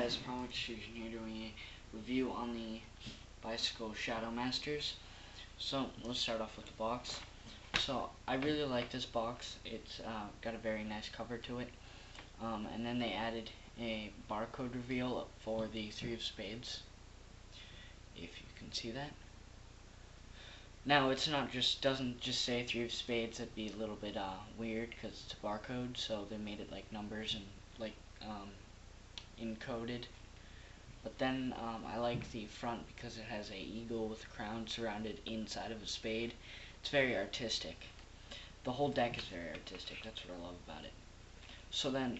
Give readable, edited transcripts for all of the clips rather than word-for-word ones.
guys, Promo Extrusion here doing a review on the Bicycle Shadow Masters. So let's start off with the box. So I really like this box. It's got a very nice cover to it. And then they added a barcode reveal for the Three of Spades, if you can see that. Now it's not doesn't just say Three of Spades. That'd be a little bit weird because it's a barcode. So they made it like numbers and like encoded. But then I like the front because it has a eagle with a crown surrounded inside of a spade. It's very artistic. The whole deck is very artistic. That's what I love about it. So then,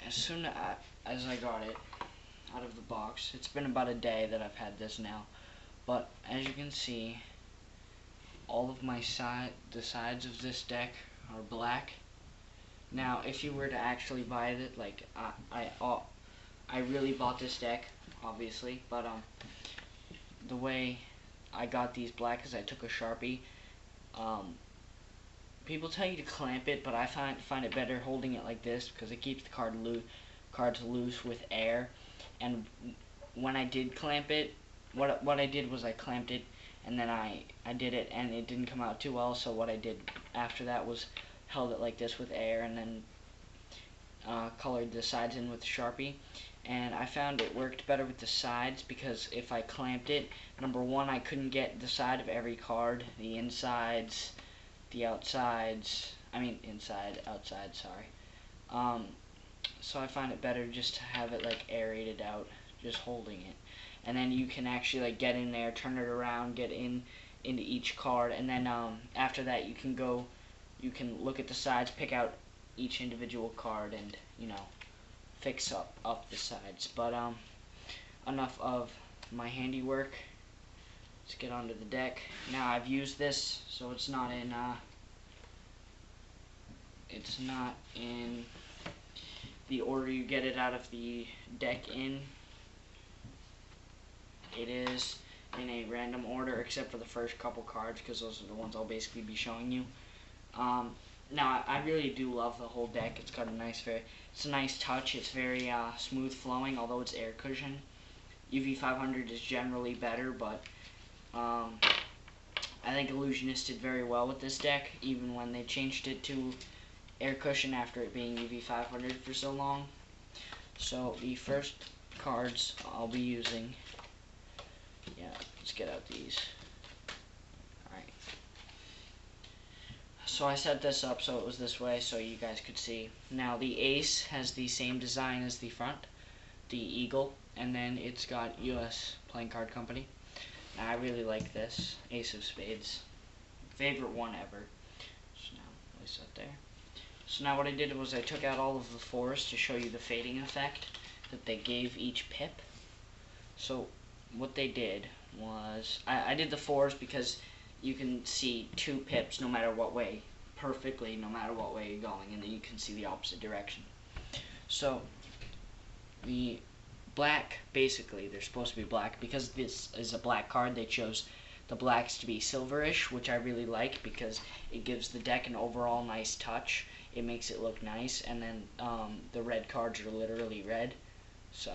as soon as I got it out of the box, it's been about a day that I've had this now. But as you can see, all of the sides of this deck are black. Now, if you were to actually buy it, like I really bought this deck, obviously, but the way I got these black is I took a Sharpie. People tell you to clamp it, but I find it better holding it like this because it keeps the cards loose with air. And when I did clamp it, what I did was I clamped it, and then I did it, and it didn't come out too well. So what I did after that was held it like this with air, and then colored the sides in with Sharpie. And I found it worked better with the sides because if I clamped it, number one, I couldn't get the side of every card, the insides, the outsides, inside, outside, sorry. So I find it better just to have it like aerated out, just holding it. And then you can actually like get in there, turn it around, get into each card, and then after that you can look at the sides, pick out each individual card, and fix up the sides. But enough of my handiwork. Let's get onto the deck. Now I've used this, so it's not in the order you get it out of the deck in. It is in a random order except for the first couple cards because those are the ones I'll basically be showing you. Now I really do love the whole deck. It's got a nice touch. It's very smooth flowing, although it's air cushion. UV500 is generally better, but I think Illusionist did very well with this deck, even when they changed it to air cushion after it being UV500 for so long. So the first cards I'll be using, let's get out these. Alright. So I set this up so it was this way so you guys could see. Now the ace has the same design as the front, the eagle, and then it's got US Playing Card Company. Now I really like this, Ace of Spades. Favorite one ever. So now, place that there. So now what I did was I took out all of the fours to show you the fading effect that they gave each pip. So what they did was, I did the fours because you can see two pips no matter what way, perfectly no matter what way you're going, and then you can see the opposite direction. So the black, basically they're supposed to be black because this is a black card. They chose the blacks to be silverish, which I really like because it gives the deck an overall nice touch. It makes it look nice, and then the red cards are literally red. So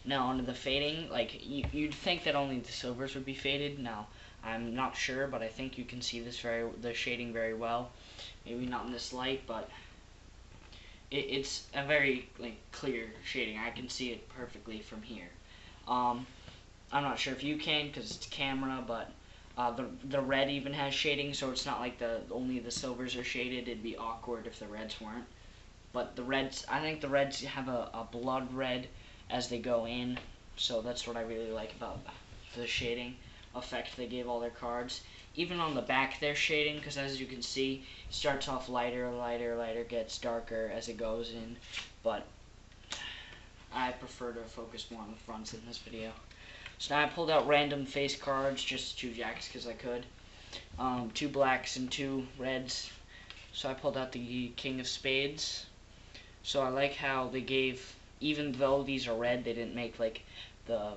now onto the fading. Like you'd think that only the silvers would be faded. Now I'm not sure, but I think you can see the shading very well. Maybe not in this light, but it's a very clear shading. I can see it perfectly from here. I'm not sure if you can because it's camera, but the red even has shading, so it's not like only the silvers are shaded. It'd be awkward if the reds weren't. But the reds, I think the reds have a blood red as they go in, so that's what I really like about the shading effect they gave all their cards. Even on the back they're shading, because as you can see, it starts off lighter, lighter, lighter, gets darker as it goes in, but I prefer to focus more on the fronts in this video. So now I pulled out random face cards, just 2 jacks because I could, 2 blacks and 2 reds. So I pulled out the King of Spades. So I like how they gave, even though these are red, they didn't make like the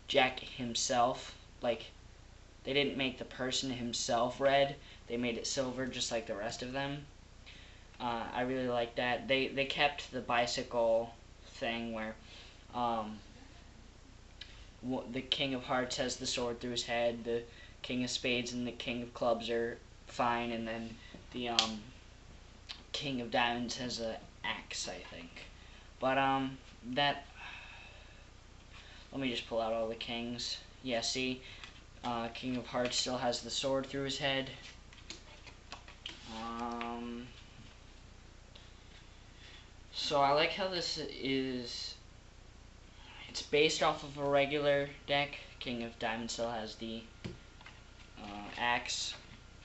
Jack himself, like they didn't make the person himself red. They made it silver just like the rest of them. I really like that. They kept the bicycle thing where um, the King of Hearts has the sword through his head, the King of Spades and the King of Clubs are fine, and then the King of Diamonds has an axe, I think. But that let me just pull out all the kings. Yeah, see, King of Hearts still has the sword through his head. So I like how this is. It's based off of a regular deck. King of Diamonds still has the axe.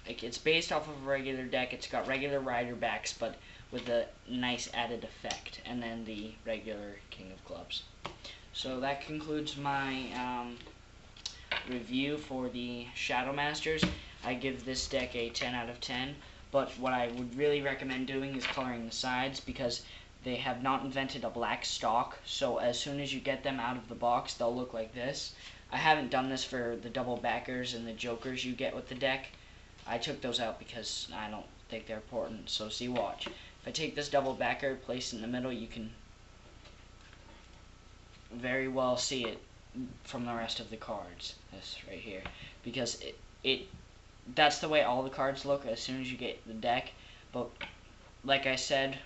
It's based off of a regular deck. It's got regular rider backs, but with a nice added effect. And then the regular King of Clubs. So that concludes my review for the Shadow Masters. I give this deck a 10 out of 10. But what I would really recommend doing is coloring the sides, because they have not invented a black stock, so as soon as you get them out of the box, they'll look like this. I haven't done this for the double backers and the jokers you get with the deck. I took those out because I don't think they're important, so see, watch. If I take this double backer, place it in the middle, you can very well see it from the rest of the cards. This right here. Because that's the way all the cards look as soon as you get the deck. But like I said,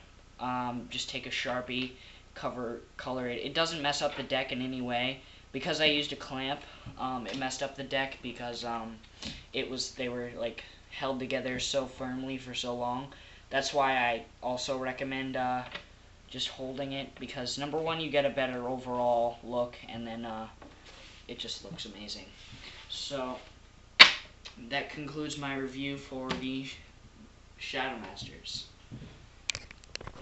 just take a Sharpie, color it. It doesn't mess up the deck in any way. Because I used a clamp, it messed up the deck because they were like held together so firmly for so long. That's why I also recommend just holding it, because number one, you get a better overall look, and then it just looks amazing. So that concludes my review for the Shadow Masters.